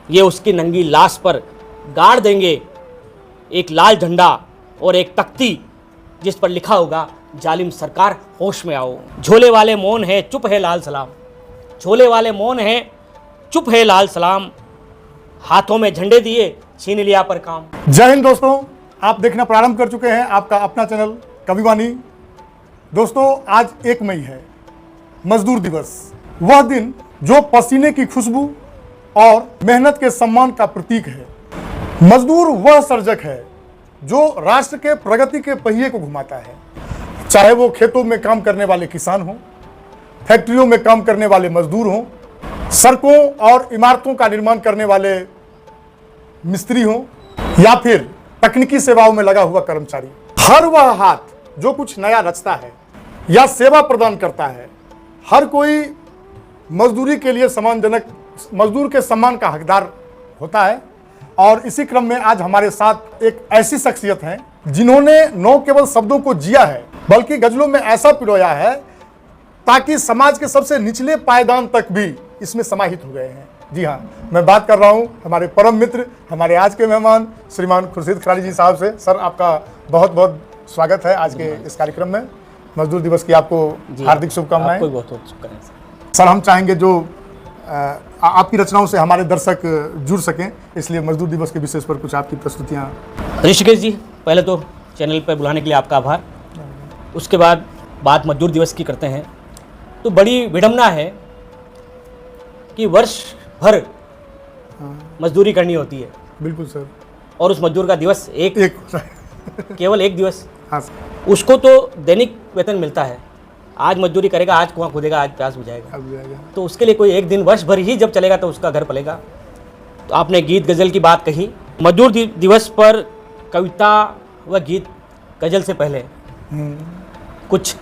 ये उसकी नंगी लाश पर गाड़ देंगे एक लाल झंडा और एक तख्ती जिस पर लिखा होगा जालिम सरकार होश में आओ। झोले वाले मौन है चुप है लाल सलाम, झोले वाले मौन है चुप है लाल सलाम, हाथों में झंडे दिए छीन लिया पर काम। जय हिंद दोस्तों, आप देखना प्रारंभ कर चुके हैं आपका अपना चैनल कविवाणी। दोस्तों, आज 1 मई है, मजदूर दिवस। वह दिन जो पसीने की खुशबू और मेहनत के सम्मान का प्रतीक है। मजदूर वह सर्जक है जो राष्ट्र के प्रगति के पहिए को घुमाता है। चाहे वो खेतों में काम करने वाले किसान हों, फैक्ट्रियों में काम करने वाले मजदूर हों, सड़कों और इमारतों का निर्माण करने वाले मिस्त्री हों, या फिर तकनीकी सेवाओं में लगा हुआ कर्मचारी। हर वह हाथ जो कुछ नया रचता है या सेवा प्रदान करता है, हर कोई मजदूरी के लिए सम्मानजनक, मजदूर के सम्मान का हकदार होता है। और इसी क्रम में आज हमारे साथ एक ऐसी शख्सियत हैं जिन्होंने न केवल शब्दों को जिया है बल्कि गजलों में ऐसा पिरोया है ताकि समाज के सबसे निचले पायदान तक भी इसमें समाहित हो गए हैं। जी हाँ, मैं बात कर रहा हूँ हमारे परम मित्र, हमारे आज के मेहमान श्रीमान खुर्शीद खिलाड़ी जी साहब से। सर, आपका बहुत बहुत स्वागत है आज के इस कार्यक्रम में। मजदूर दिवस की आपको हार्दिक शुभकामनाएं। बहुत बहुत शुभकामनाएं सर। हम चाहेंगे जो आपकी रचनाओं से हमारे दर्शक जुड़ सकें, इसलिए मजदूर दिवस के विशेष पर कुछ आपकी प्रस्तुतियाँ। ऋषिकेश जी, पहले तो चैनल पर बुलाने के लिए आपका आभार। उसके बाद बात मजदूर दिवस की करते हैं तो बड़ी विडंबना है कि वर्ष भर मजदूरी करनी होती है। बिल्कुल सर। और उस मजदूर का दिवस एक केवल एक दिवस। हाँ। उसको तो दैनिक वेतन मिलता है। आज मजदूरी करेगा, आज कुआं खोदेगा, आज प्यास बुझाएगा। तो उसके लिए कोई एक दिन वर्ष भर ही जब चलेगा तो उसका घर पलेगा। तो आपने गीत गज़ल की बात कही। मजदूर दिवस पर कविता व गीत गज़ल से पहले कुछ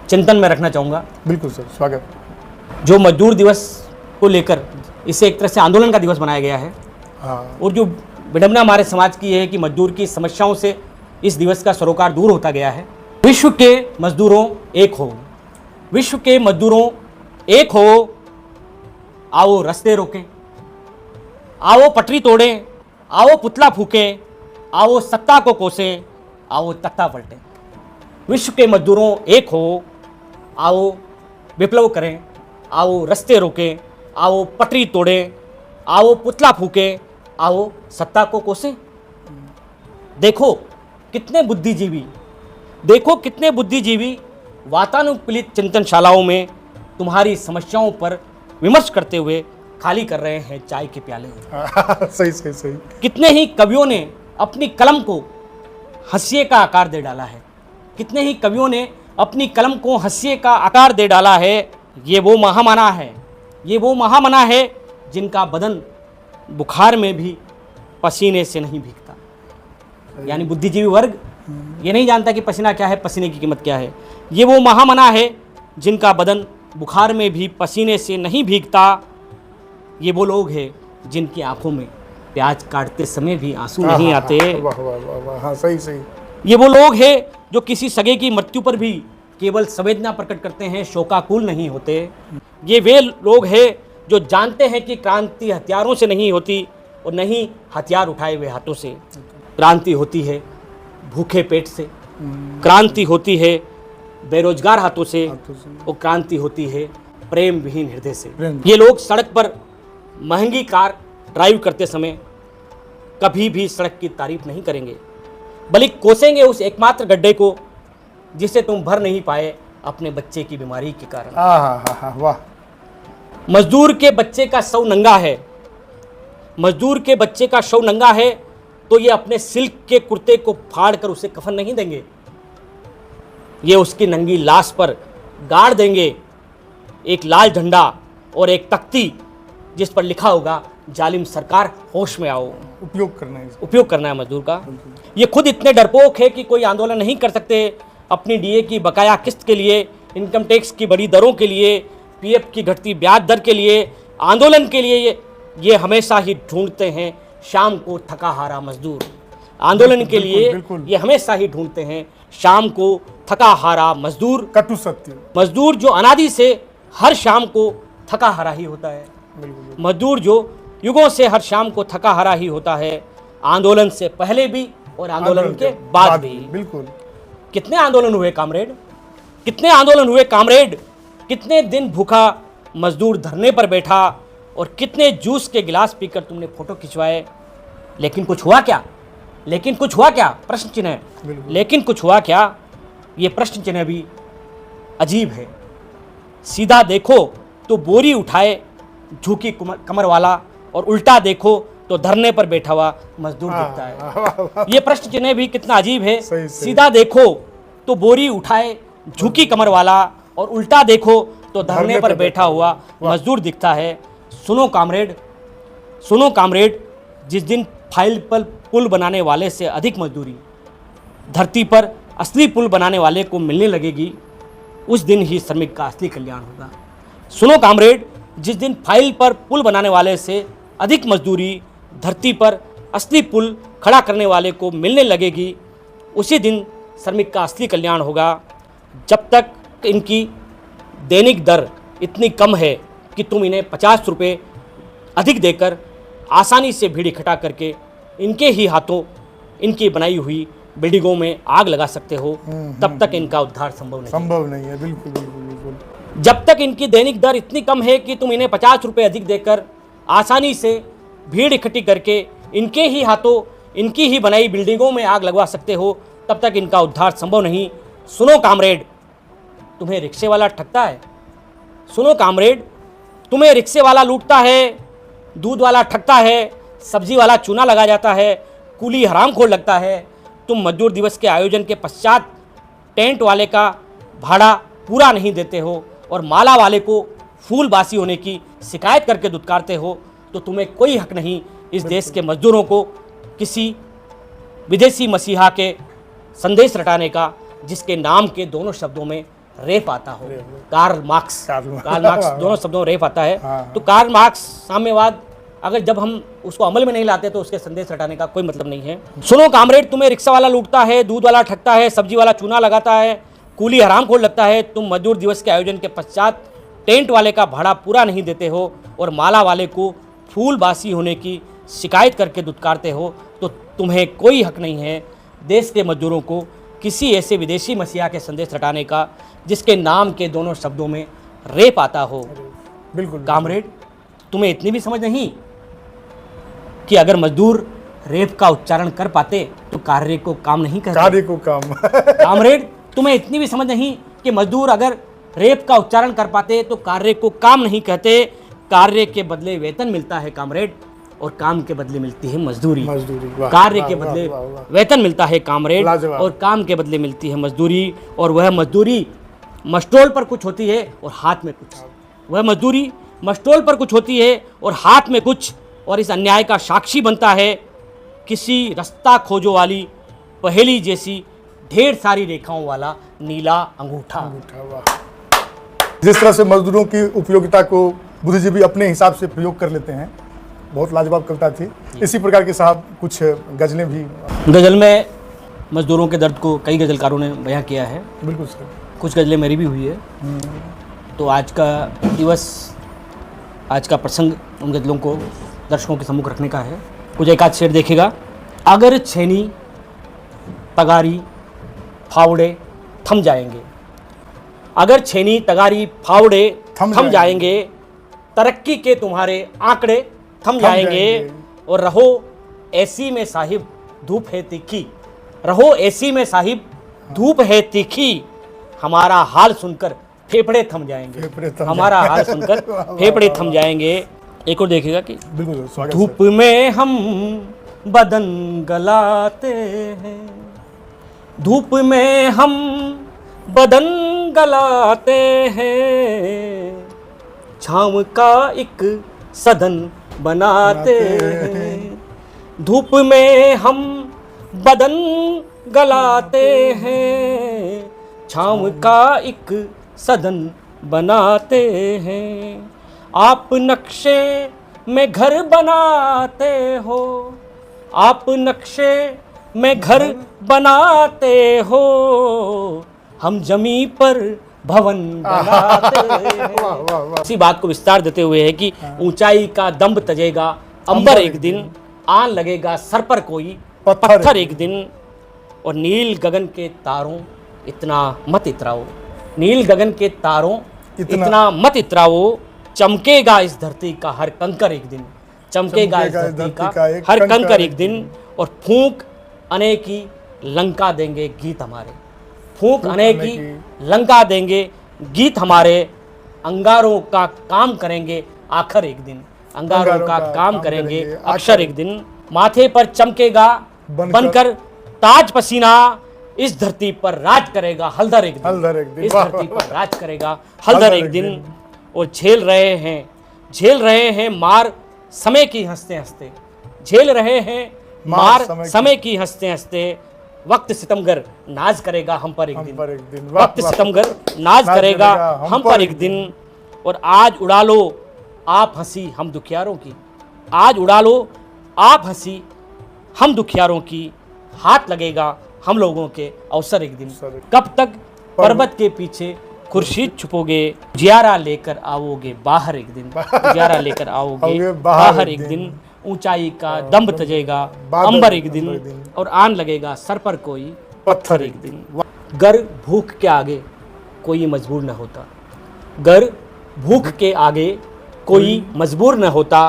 चिंतन में रखना चाहूँगा। बिल्कुल सर, स्वागत। जो मजदूर दिवस को लेकर इसे एक तरह से आंदोलन का दिवस बनाया गया है। हाँ। और जो विडंबना हमारे समाज की है कि मजदूर की समस्याओं से इस दिवस का सरोकार दूर होता गया है। विश्व के मजदूरों एक हो, विश्व के मजदूरों एक हो, आओ रास्ते रोकें, आओ पटरी तोड़ें, आओ पुतला फूकें, आओ सत्ता को कोसें, आओ तख्ता पलटें। विश्व के मजदूरों एक हो, आओ विप्लव करें, आओ रास्ते रोकें, आओ पटरी तोड़ें, आओ पुतला फूकें, आओ सत्ता को कोसें। देखो कितने बुद्धिजीवी, देखो कितने बुद्धिजीवी वातानुकूलित चिंतनशालाओं में तुम्हारी समस्याओं पर विमर्श करते हुए खाली कर रहे हैं चाय के प्याले। सही सही सही। कितने ही कवियों ने अपनी कलम को हंसिए का आकार दे डाला है, कितने ही कवियों ने अपनी कलम को हंसिए का आकार दे डाला है। ये वो महामना है, ये वो महामना है जिनका बदन बुखार में भी पसीने से नहीं भीगता। यानी बुद्धिजीवी वर्ग ये नहीं जानता कि पसीना क्या है, पसीने की कीमत क्या है। ये वो महामना है जिनका बदन बुखार में भी पसीने से नहीं भीगता। ये वो लोग हैं जिनकी आंखों में प्याज काटते समय भी आंसू नहीं आते। वाह वाह वाह वाह, हाँ सही सही। ये वो लोग हैं जो किसी सगे की मृत्यु पर भी केवल संवेदना प्रकट करते हैं, शोकाकुल नहीं होते। ये वे लोग हैं जो जानते हैं कि क्रांति हथियारों से नहीं होती और नहीं हथियार उठाए हुए हाथों से। क्रांति होती है भूखे पेट से, क्रांति होती है बेरोजगार हाथों से, और क्रांति होती है प्रेम विहीन हृदय से। ये लोग सड़क पर महंगी कार ड्राइव करते समय कभी भी सड़क की तारीफ नहीं करेंगे, बल्कि कोसेंगे उस एकमात्र गड्ढे को जिसे तुम भर नहीं पाए अपने बच्चे की बीमारी के कारण। वाह। मजदूर के बच्चे का शव नंगा है, मजदूर के बच्चे का शव नंगा है तो ये अपने सिल्क के कुर्ते को फाड़ कर उसे कफन नहीं देंगे। ये उसकी नंगी लाश पर गाड़ देंगे एक लाल झंडा और एक तख्ती जिस पर लिखा होगा जालिम सरकार होश में आओ। उपयोग करना है मजदूर का। ये खुद इतने डरपोक है कि कोई आंदोलन नहीं कर सकते अपनी डीए की बकाया किस्त के लिए, इनकम टैक्स की बड़ी दरों के लिए, पीएफ की घटती ब्याज दर के लिए। आंदोलन के लिए ये हमेशा ही ढूंढते हैं शाम को थका हारा मजदूर। आंदोलन के लिए ये हमेशा ही ढूंढते हैं शाम को थका हारा मजदूर। कटु सत्य। मजदूर जो अनादि से हर शाम को थका हारा ही होता है। मजदूर जो युगों से हर शाम को थका हारा ही होता है, आंदोलन से पहले भी और आंदोलन के बाद भी। बिल्कुल। कितने आंदोलन हुए कामरेड, कितने आंदोलन हुए कामरेड, कितने दिन भूखा मजदूर धरने पर बैठा और कितने जूस के गिलास पीकर तुमने फोटो खिंचवाए, लेकिन कुछ हुआ क्या? लेकिन कुछ हुआ क्या? प्रश्न चिन्ह है। लेकिन कुछ हुआ क्या? ये प्रश्न चिन्ह भी अजीब है। सीधा देखो तो बोरी उठाए झुकी कमर वाला, और उल्टा देखो तो धरने पर बैठा हुआ मजदूर दिखता है। ये प्रश्न चिन्ह भी कितना अजीब है। सीधा देखो तो बोरी उठाए झुकी कमर वाला, और उल्टा देखो तो धरने पर बैठा हुआ मजदूर दिखता है। सुनो कामरेड, सुनो कामरेड, जिस दिन फाइल पर पुल बनाने वाले से अधिक मजदूरी धरती पर असली पुल बनाने वाले को मिलने लगेगी, उस दिन ही श्रमिक का असली कल्याण होगा। सुनो कामरेड, जिस दिन फाइल पर पुल बनाने वाले से अधिक मजदूरी धरती पर असली पुल खड़ा करने वाले को मिलने लगेगी, उसी दिन श्रमिक का असली कल्याण होगा। जब तक इनकी दैनिक दर इतनी कम है कि तुम इन्हें 50 रुपये अधिक देकर आसानी से भीड़ इकट्ठा करके इनके ही हाथों इनकी बनाई हुई बिल्डिंगों में आग लगा सकते हो, तब तक इनका उद्धार संभव नहीं है। बिल्कुल बिल्कुल बिल्कुल। जब तक इनकी दैनिक दर इतनी कम है कि तुम इन्हें 50 रुपये अधिक देकर आसानी से भीड़ इकट्ठी करके इनके ही हाथों इनकी ही बनाई बिल्डिंगों में आग लगवा सकते हो, तब तक इनका उद्धार संभव नहीं। सुनो कामरेड, तुम्हें रिक्शे वाला ठगता है। सुनो कामरेड, तुम्हें रिक्शे वाला लूटता है, दूध वाला ठगता है, सब्जी वाला चूना लगा जाता है, कूली हरामखोर लगता है। तुम मजदूर दिवस के आयोजन के पश्चात टेंट वाले का भाड़ा पूरा नहीं देते हो और माला वाले को फूल बासी होने की शिकायत करके दुत्कारते हो, तो तुम्हें कोई हक नहीं इस देश के मजदूरों को किसी विदेशी मसीहा के संदेश रटाने का, जिसके नाम के दोनों शब्दों में रेप आता हो। कार्ल मार्क्स दोनों शब्दों में रेप आता है। तो कार्ल मार्क्स साम्यवाद अगर जब हम उसको अमल में नहीं लाते तो उसके संदेश हटाने का कोई मतलब नहीं है। सुनो कामरेड, तुम्हें रिक्शा वाला लूटता है, दूध वाला ठगता है, सब्जी वाला चूना लगाता है, कूली हरामखोर लगता है। तुम मजदूर दिवस के आयोजन के पश्चात टेंट वाले का भाड़ा पूरा नहीं देते हो और माला वाले को फूल बासी होने की शिकायत करके दुत्कारते हो, तो तुम्हें कोई हक नहीं है देश के मजदूरों को किसी ऐसे विदेशी मसीहा के संदेश रटाने का, जिसके नाम के दोनों शब्दों में रेप आता हो। बिल्कुल कामरेड, तुम्हें इतनी भी समझ नहीं कि अगर मजदूर रेप का उच्चारण कर पाते तो कार्य को काम नहीं कहते। कार्य को काम कामरेड, तुम्हें इतनी भी समझ नहीं कि मजदूर अगर रेप का उच्चारण कर पाते तो कार्य को काम नहीं कहते। कार्य के बदले वेतन मिलता है कामरेड, और काम के बदले मिलती है मजदूरी। कार्य के बदले वेतन मिलता है कामरेड, और काम के बदले मिलती है मजदूरी। और वह मजदूरी मस्टोल पर कुछ होती है और हाथ में कुछ। वह मजदूरी मस्टोल पर कुछ होती है और हाथ में कुछ, और इस अन्याय का साक्षी बनता है किसी रास्ता खोजो वाली पहेली जैसी ढेर सारी रेखाओं वाला नीला अंगूठा। जिस तरह से मजदूरों की उपयोगिता को बुद्धिजीवी अपने हिसाब से प्रयोग कर लेते हैं, बहुत लाजवाब कविता थी। इसी प्रकार के साहब कुछ गजलें भी। गजल में मजदूरों के दर्द को कई गजलकारों ने बयां किया है। बिल्कुल सर। कुछ गजलें मेरी भी हुई है। तो आज का दिवस, आज का प्रसंग उन गजलों को दर्शकों के सम्मुख रखने का है। कुछ एक आध शेर देखेगा। अगर छेनी तगारी फावड़े थम जाएंगे, अगर छेनी तगारी फावड़े थम जाएंगे, तरक्की के तुम्हारे आंकड़े थम जाएंगे, और रहो ऐसी में साहिब धूप है तीखी, रहो ऐसी में साहिब धूप है तीखी, हमारा हाल सुनकर फेफड़े थम जाएंगे, हमारा हाल सुनकर फेफड़े थम जाएंगे। एक और देखिएगा कि धूप में हम बदन गलाते हैं, धूप में हम बदन गलाते हैं, छाँव का एक सदन बनाते हैं, धूप में हम बदन गलाते हैं, छाँव का एक सदन बनाते हैं। आप नक्शे में घर बनाते हो, आप नक्शे में घर बनाते हो, हम जमी पर भवन बनाते हैं। इसी बात को विस्तार देते हुए है कि ऊंचाई का दंभ तजेगा अंबर एक दिन, आन लगेगा सर पर कोई पत्थर एक दिन। और नील गगन के तारों इतना मत इतराओ, नील गगन के तारों इतना मत इतराओ, चमकेगा इस धरती का हर कंकर एक दिन, चमकेगा इस धरती का हर कंकर एक दिन। और फूंक अनेकी लंका देंगे गीत हमारे, फूंक अनेकी लंका देंगे गीत हमारे। अंगारों का काम करेंगे आखिर एक दिन, अंगारों का काम करेंगे अक्षर एक दिन। माथे पर चमकेगा बनकर ताज पसीना, इस धरती पर राज करेगा हलदर एक दिन, इस धरती पर राज करेगा हलदर एक दिन। और झेल रहे हैं मार समय की हंसते हंसते, झेल रहे हैं मार समय की हंसते हंसते। वक्त सितमगर नाज करेगा हम पर एक दिन, वक्त सितमगर नाज करेगा हम पर एक दिन। और आज उड़ा लो आप हंसी हम दुखियारों की, आज उड़ा लो आप हंसी हम दुखियारों की। हाथ लगेगा हम लोगों के अवसर एक दिन, कब तक पर्वत के पीछे खुर्शीद छुपोगे, जियारा लेकर आओगे बाहर एक दिन, जियारा लेकर आओगे बाहर एक दिन। ऊंचाई का दम्भ तजेगा अंबर एक दिन, और आन लगेगा सर पर कोई पत्थर एक दिन। गर भूख के आगे कोई मजबूर न होता, गर भूख के आगे कोई मजबूर न होता,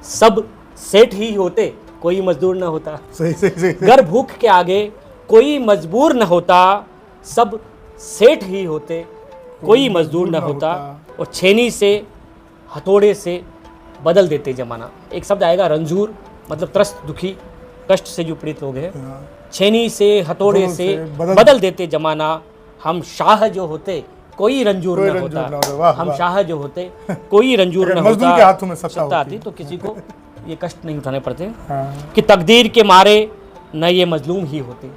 सब सेठ ही होते कोई मजदूर न होता। सही। गर भूख के आगे कोई मजबूर न होता, सब सेठ ही होते कोई मजदूर न होता। और छेनी से हथौड़े से बदल देते जमाना, एक शब्द आएगा रंजूर, मतलब त्रस्त दुखी कष्ट से जो पीड़ित लोग हैं। छेनी से हथौड़े से बदल देते जमाना, हम शाह जो होते कोई रंजूर न होता, हम शाह जो होते कोई रंजूर न होता। के हाथों में सत्ता आती तो किसी को ये कष्ट नहीं उठाने पड़ते। कि तकदीर के मारे न ये मजलूम ही होते,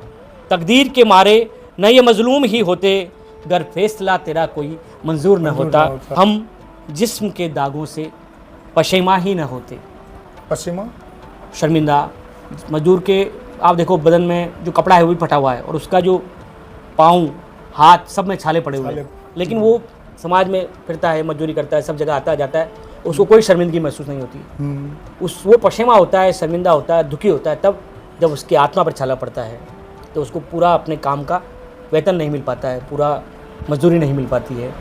तकदीर के मारे न ये मजलूम ही होते, गर फैसला तेरा कोई मंजूर न होता। हम जिस्म के दागों से पशेमा ही न होते, पश्चिमा शर्मिंदा। मजदूर के आप देखो बदन में जो कपड़ा है वो भी फटा हुआ है, और उसका जो पाँव हाथ सब में छाले पड़े हुए हैं, लेकिन वो समाज में फिरता है, मजदूरी करता है, सब जगह आता जाता है, उसको कोई शर्मिंदगी महसूस नहीं होती। वो पशेमा होता है, शर्मिंदा होता है, दुखी होता है तब जब उसकी आत्मा पर छाला पड़ता है, तो उसको पूरा अपने काम का वेतन नहीं मिल पाता है, पूरा मजदूरी नहीं मिल पाती है,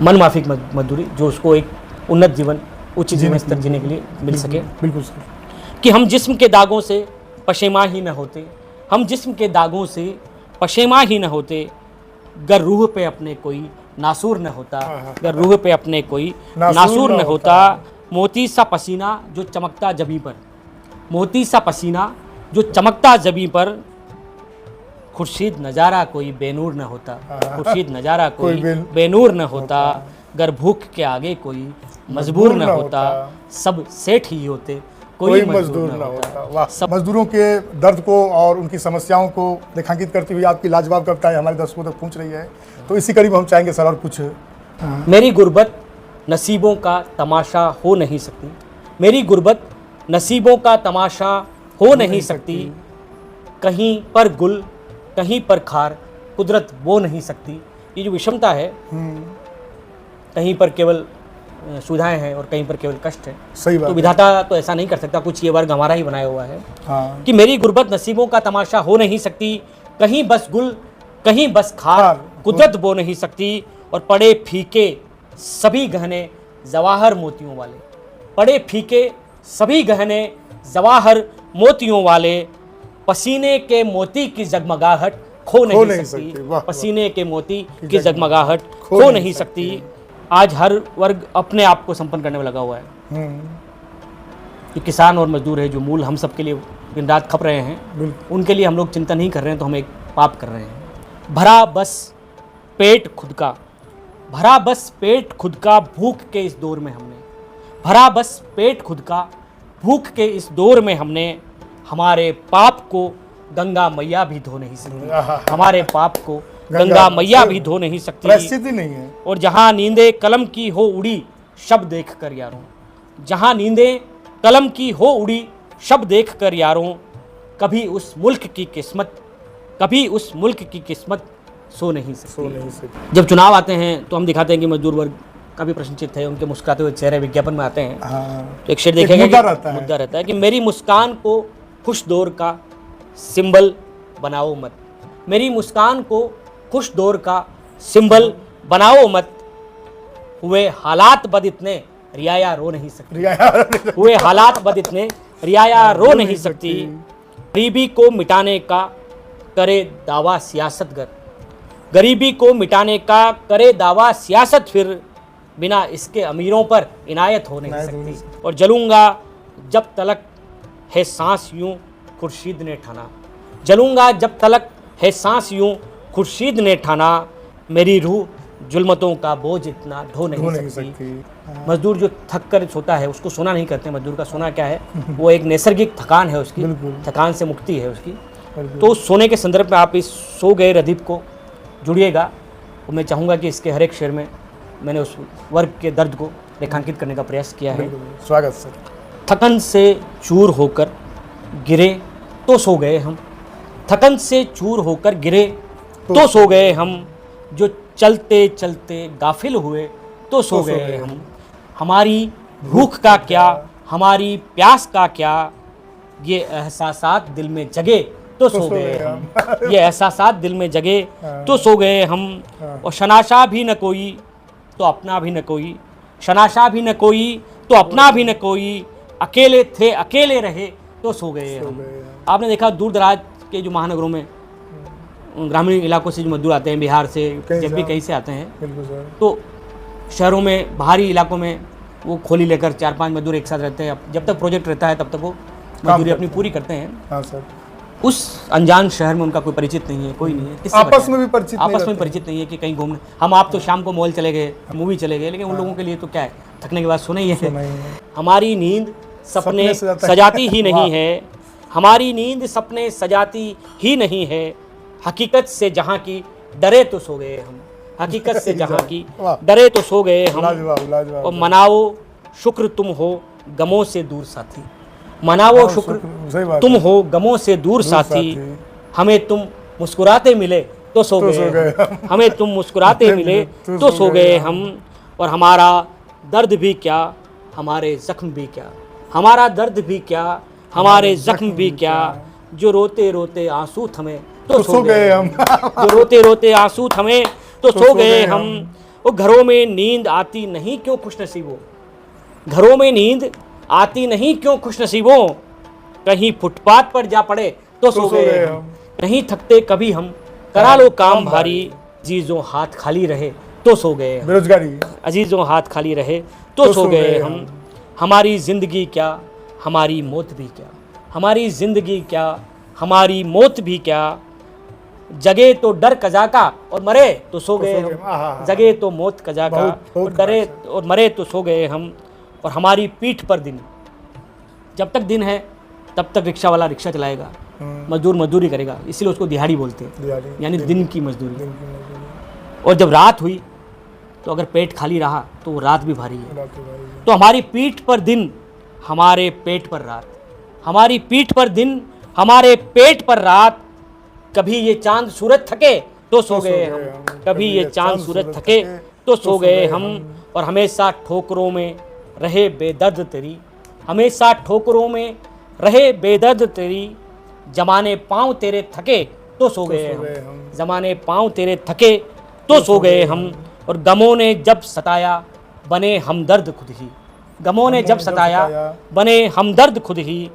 मन माफिक मजदूरी, जो उसको एक उन्नत जीवन, उच्च जीवन स्तर जीने के लिए मिल सके। बिल्कुल सही। कि हम जिस्म के दागों से पशेमा ही न होते, हम जिस्म के दागों से पशेमा ही न होते, गर रूह पे अपने कोई नासूर न होता, गर रूह पे अपने कोई नासूर न होता। मोती सा पसीना जो चमकता जबी पर, मोती सा पसीना जो चमकता जबी पर, खुर्शीद नज़ारा कोई बेनूर न होता, खुर्शीद नज़ारा कोई बेनूर न होता, गर भूख के आगे कोई मजबूर न होता, सब सेठ ही होते कोई मजदूर न होता। वाह, मजदूरों के दर्द को और उनकी समस्याओं को रेखांकित करती हुई आपकी लाजवाब कविताएं हमारे दर्शकों तक पहुंच रही है, तो इसी करीब हम चाहेंगे सर और कुछ। मेरी गुर्बत नसीबों का तमाशा हो नहीं सकती, मेरी गुर्बत नसीबों का तमाशा हो नहीं सकती, कहीं पर गुल कहीं पर खार कुदरत वो नहीं सकती। ये जो विषमता है, कहीं पर केवल सुविधाएं हैं और कहीं पर केवल कष्ट है, सही बात। तो विधाता तो ऐसा नहीं कर सकता, कुछ ये वर्ग हमारा ही बनाया हुआ है। कि मेरी गुर्बत नसीबों का तमाशा हो नहीं सकती, कहीं बस गुल कहीं बस खार कुदरत बो नहीं सकती। और पड़े फीके सभी गहने जवाहर मोतियों वाले, पड़े फीके सभी गहने जवाहर मोतियों वाले, पसीने के मोती की जगमगाहट खो नहीं सकती, पसीने के मोती की जगमगाहट खो नहीं सकती। आज हर वर्ग अपने आप को संपन्न करने में लगा हुआ है। जो किसान और मजदूर है, जो मूल हम सब के लिए दिन रात खप रहे हैं, उनके लिए हम लोग चिंता नहीं कर रहे हैं, तो हम एक पाप कर रहे हैं। भरा बस पेट खुद का, भरा बस पेट खुद का भूख के इस दौर में हमने, भरा बस पेट खुद का भूख के इस दौर में हमने, हमारे पाप को गंगा मैया भी धो नहीं सकती, हमारे पाप को गंगा मैया भी धो नहीं सकती। परिस्थिति नहीं है। और जहाँ नींदे कलम की हो उड़ी शब्द देख कर यारों, जहाँ नींदे कलम की हो उड़ी शब्द देख कर यारों, कभी उस मुल्क की किस्मत, कभी उस मुल्क की किस्मत सो नहीं सकती। जब चुनाव आते हैं तो हम दिखाते हैं कि मजदूर वर्ग काफ़ी प्रशंसित थे, उनके मुस्कुराते हुए चेहरे विज्ञापन में आते हैं। हाँ, तो एक शेर एक देखेगा मुद्दा कि रहता है। मुद्दा रहता है कि मेरी मुस्कान को खुश दौर का सिंबल बनाओ मत, मेरी मुस्कान को खुश दौर का सिंबल बनाओ मत, हुए हालात बद इतने रियाया रो नहीं सकती, हुए हालात बद इतने रियाया रो नहीं सकती, गरीबी को मिटाने का करे दावा सियासतगर, गरीबी को मिटाने का करे दावा सियासत, फिर बिना इसके अमीरों पर इनायत हो नहीं सकती, और जलूंगा जब तलक है सांस यूं खुर्शीद ने ठाना, जलूंगा जब तलक है सांस यूं खुर्शीद ने ठाना, मेरी रूह जुल्मतों का बोझ इतना ढो नहीं सकती। मजदूर जो थक कर सोता है उसको सोना नहीं कहते, मजदूर का सोना क्या है, वो एक नैसर्गिक थकान है उसकी, थकान से मुक्ति है उसकी। तो उस सोने के संदर्भ में आप इस सो गए रदीप को जुड़िएगा, और मैं चाहूँगा कि इसके हर एक शेर में मैंने उस वर्ग के दर्द को रेखांकित करने का प्रयास किया है। स्वागत सर। थकन से चूर होकर गिरे तो सो गए हम, थकन से चूर होकर गिरे तो सो गए हम, जो चलते चलते गाफिल हुए तो सो गए हम, हमारी भूख का क्या, हमारी प्यास का क्या, ये एहसासात दिल में जगे तो सो गए हम, ये एहसासात दिल में जगे तो सो गए हम, और शनाशा भी न कोई तो अपना भी न कोई, शनाशा भी न कोई तो अपना भी न कोई, अकेले थे अकेले रहे तो सो गए हम। आपने देखा दूर दराज के जो महानगरों में ग्रामीण इलाकों से जो मजदूर आते हैं, बिहार से जब भी कहीं से आते हैं, तो शहरों में बाहरी इलाकों में वो खोली लेकर 4-5 मजदूर एक साथ रहते हैं, जब तक प्रोजेक्ट रहता है तब तक वो मजदूरी अपनी पूरी करते हैं। हाँ सर। उस अनजान शहर में उनका कोई परिचित नहीं है, कोई नहीं है, किससे आपस बताएं? में भी परिचित आपस में परिचित नहीं है कि कहीं घूमने, हम आप तो शाम को मॉल चले गए, मूवी चले गए, लेकिन उन लोगों के लिए तो क्या है, थकने के बाद सोना ही है। हमारी नींद सपने सजाती ही नहीं है, हमारी नींद सपने सजाती ही नहीं है, हकीकत से जहाँ की डरे तो सो गए हम, हकीकत से जहाँ की डरे तो सो गए हम, और मनाओ शुक्र तुम हो गमों से दूर साथी, मनाओ शुक्र तुम हो गमों से दूर साथी, हमें तुम मुस्कुराते मिले तो सो गए हम, हमें तुम मुस्कुराते मिले तो सो गए हम, और हमारा दर्द भी क्या, हमारे जख्म भी क्या, हमारा दर्द भी क्या, हमारे जख्म भी क्या, जो रोते रोते आंसू थमे तो सो गए हम, जो रोते रोते आंसू थमे तो सो गए हम, वो घरों में नींद आती नहीं क्यों खुशनसीबों, घरों में नींद आती नहीं क्यों खुशनसीबों, कहीं फुटपाथ पर जा पड़े तो सो गए हम, नहीं थकते कभी हम करा लो काम भारी, अजीजों हाथ खाली रहे तो सो गए हम, बेरोजगारी, अजीजों हाथ खाली रहे तो सो गए हम, हमारी जिंदगी क्या, हमारी मौत भी क्या, हमारी जिंदगी क्या, हमारी मौत भी क्या, जगे तो डर कजा का और मरे तो सो गए हम, जगे तो मौत कजा का और डरे और मरे तो सो गए हम, और हमारी पीठ पर दिन, जब तक दिन है तब तक रिक्शा वाला रिक्शा चलाएगा, मजदूर मजदूरी करेगा, इसीलिए उसको दिहाड़ी बोलते हैं, यानी दिन की मजदूरी। और जब रात हुई तो अगर पेट खाली रहा तो वो रात भी भारी है। तो हमारी पीठ पर दिन, हमारे पेट पर रात, हमारी पीठ पर दिन, हमारे पेट पर रात, कभी ये चांद सूरज थके तो सो गए हम, कभी ये चांद सूरज थके तो सो गए हम, और हमेशा ठोकरों में रहे बेदर्द तेरी, हमेशा ठोकरों में रहे बेदर्द तेरी, जमाने पाँव तेरे थके तो सो गए हम, जमाने पाँव तेरे थके तो सो गए हम, और गमों ने जब सताया बने हमदर्द खुद ही, गमों ने जब सताया बने हमदर्द खुद ही,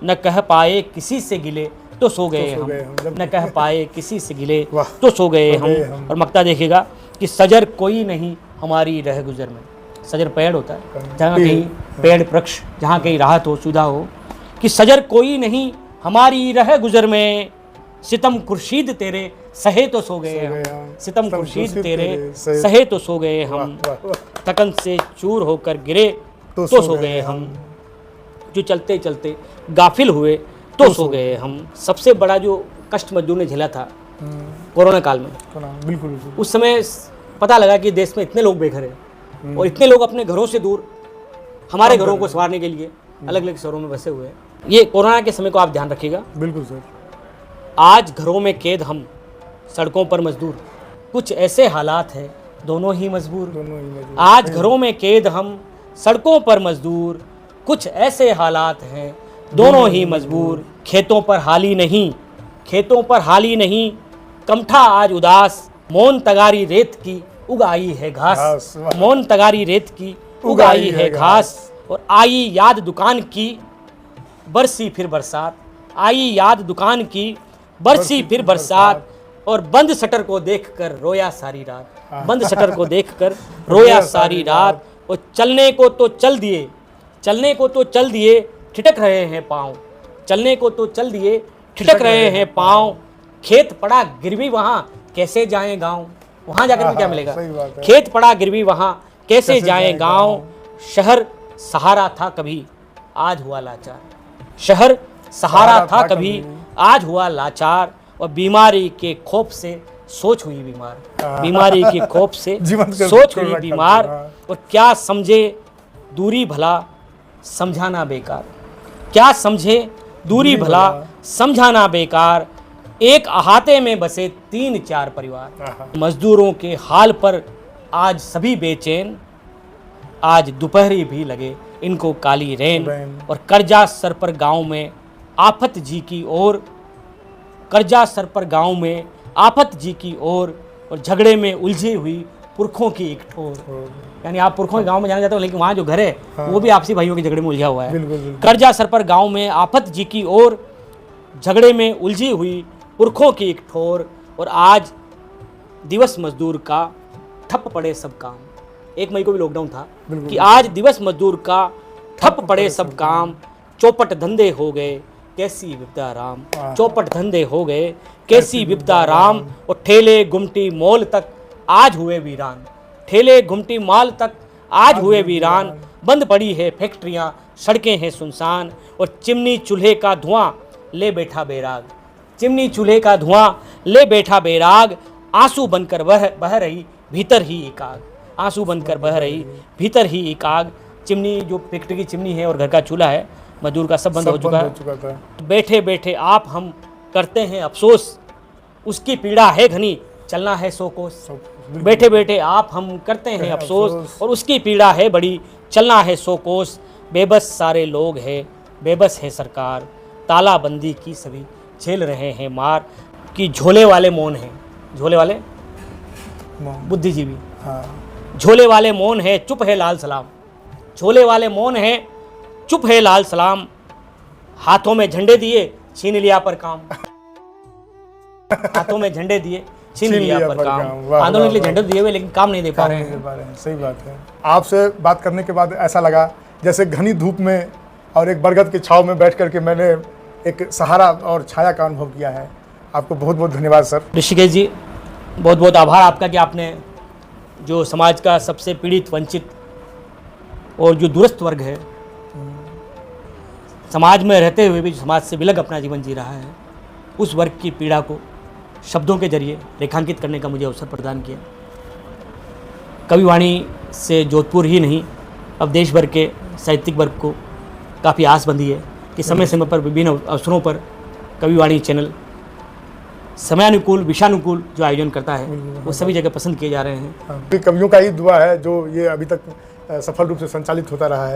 न कह पाए किसी से गिले तो सो गए हम, न कह पाए किसी से गिले तो सो गए हम। और मक्ता देखिएगा कि सजर कोई नहीं हमारी रह गुजर में, सजर पेड़ होता है, जहाँ कहीं पेड़ वृक्ष, जहाँ कहीं राहत हो, सुविधा हो, कि सजर कोई नहीं हमारी रह गुजर में, सितम खुर्शीद तेरे सहे तो सो गए हम, सितम खुर्शीद तेरे सहे तो सो गए हम, थकन से चूर होकर गिरे तो सो गए हम, जो चलते चलते गाफिल हुए तो सो गए हम। सबसे बड़ा जो कष्ट मजदूर ने झेला था कोरोना काल में, बिल्कुल उस समय पता लगा कि देश में इतने लोग बेघर हैं और इतने लोग अपने घरों से दूर हमारे घरों को संवारने के लिए अलग अलग शहरों में बसे हुए हैं। ये कोरोना के समय को आप ध्यान रखिएगा। बिल्कुल सर। आज घरों में कैद हम, सड़कों पर मजदूर, कुछ ऐसे हालात हैं दोनों ही मजबूर। दोनों ही मजबूर। आज घरों में कैद हम, सड़कों पर मजदूर, कुछ ऐसे हालात हैं दोनों ही मजबूर। खेतों पर हाली नहीं, खेतों पर हाली नहीं, कमठा आज उदास, मौन तगारी रेत की उगाई है घास, घास, वाह। मौन तगारी रेत की उगाई है घास। और आई याद दुकान की, बरसी फिर बरसात, आई याद दुकान की, बरसी फिर बरसात। और बंद शटर को देखकर रोया सारी रात, बंद शटर को देखकर रोया सारी रात। और चलने को तो चल दिए, चलने को तो चल दिए, ठिठक रहे हैं पाँव, चलने को तो चल दिए, ठिठक रहे हैं पाँव। खेत पड़ा गिरवी वहाँ कैसे जाएं गाँव, वहाँ जाकर के क्या मिलेगा। सही बात है। खेत पड़ा गिरवी वहाँ कैसे जाएं गाँव। शहर सहारा था कभी, आज हुआ लाचार, शहर सहारा था कभी, आज हुआ लाचार। और बीमारी के खौफ से सोच हुई बीमार, बीमारी के खौफ से जीवन का सोच हुई रखा बीमार। था। और क्या समझे दूरी भला समझाना बेकार, क्या समझे दूरी भला समझाना बेकार। एक अहाते में बसे 3-4 परिवार, मजदूरों के हाल पर आज सभी बेचैन। आज दोपहरी भी लगे इनको काली रेन। और कर्जा सर पर गांव में आफत जी की ओर, कर्जा सर पर गांव में आफत जी की ओर। और झगड़े में उलझी हुई पुरखों की एक ठोर। यानी आप पुरखों के गांव में जाना चाहते हो, लेकिन वहाँ जो घर है वो भी आपसी भाइयों के झगड़े में उलझा हुआ है। बिल्कुल, बिल्कुल। कर्जा सर पर गांव में आफत जी की ओर, झगड़े में उलझी हुई पुरखों की एक ठोर। और आज दिवस मजदूर का ठप पड़े सब काम। 1 मई को भी लॉकडाउन था कि आज दिवस मजदूर का ठप पड़े सब काम। चौपट धंधे हो गए कैसी विपदा राम, चौपट धंधे हो गए कैसी विपदा राम। और ठेले गुमटी मॉल तक आज हुए वीरान, ठेले गुमटी मॉल तक आज हुए वीरान। बंद पड़ी है फैक्ट्रियां, सड़कें हैं सुनसान। और चिमनी चूल्हे का धुआं ले बैठा बेराग, चिमनी चूल्हे का धुआं ले बैठा बेराग। आंसू बनकर बह रही भीतर ही एक आग, आंसू बनकर बह रही भीतर ही एक आग। चिमनी जो फैक्ट्री की चिमनी है और घर का चूल्हा है, मजदूर का सब बंद हो चुका है। बैठे बैठे आप हम करते हैं अफसोस, उसकी पीड़ा है घनी चलना है 100 कोस। बैठे बैठे आप हम करते हैं अफसोस, और उसकी पीड़ा है बड़ी चलना है 100 कोस। बेबस सारे लोग हैं, बेबस है सरकार, तालाबंदी की सभी झेल रहे हैं मार। कि झोले वाले मौन हैं, झोले वाले बुद्धिजीवी, झोले वाले मौन है चुप है लाल सलाम, झोले वाले मौन है चुप है लाल सलाम। हाथों में झंडे दिए छीन लिया पर काम, हाथों में झंडे दिए छीन लिया पर काम। आंदोलन के लिए झंडे दिए हुए लेकिन काम नहीं दे पा रहे हैं। सही बात है। आपसे बात करने के बाद ऐसा लगा जैसे घनी धूप में और एक बरगद की छांव में बैठ करके मैंने एक सहारा और छाया का अनुभव किया है। आपको बहुत बहुत धन्यवाद सर। ऋषिकेश जी, बहुत बहुत आभार आपका कि आपने जो समाज का सबसे पीड़ित, वंचित और जो दूरस्थ वर्ग है, समाज में रहते हुए भी समाज से विलग अपना जीवन जी रहा है, उस वर्ग की पीड़ा को शब्दों के जरिए रेखांकित करने का मुझे अवसर प्रदान किया। कविवाणी से जोधपुर ही नहीं, अब देश भर के साहित्यिक वर्ग को काफ़ी आस बंधी है कि समय समय पर विभिन्न अवसरों पर कविवाणी चैनल समयानुकूल, विषयानुकूल जो आयोजन करता है वो सभी जगह पसंद किए जा रहे हैं। कवियों का ही दुआ है जो ये अभी तक सफल रूप से संचालित होता रहा है।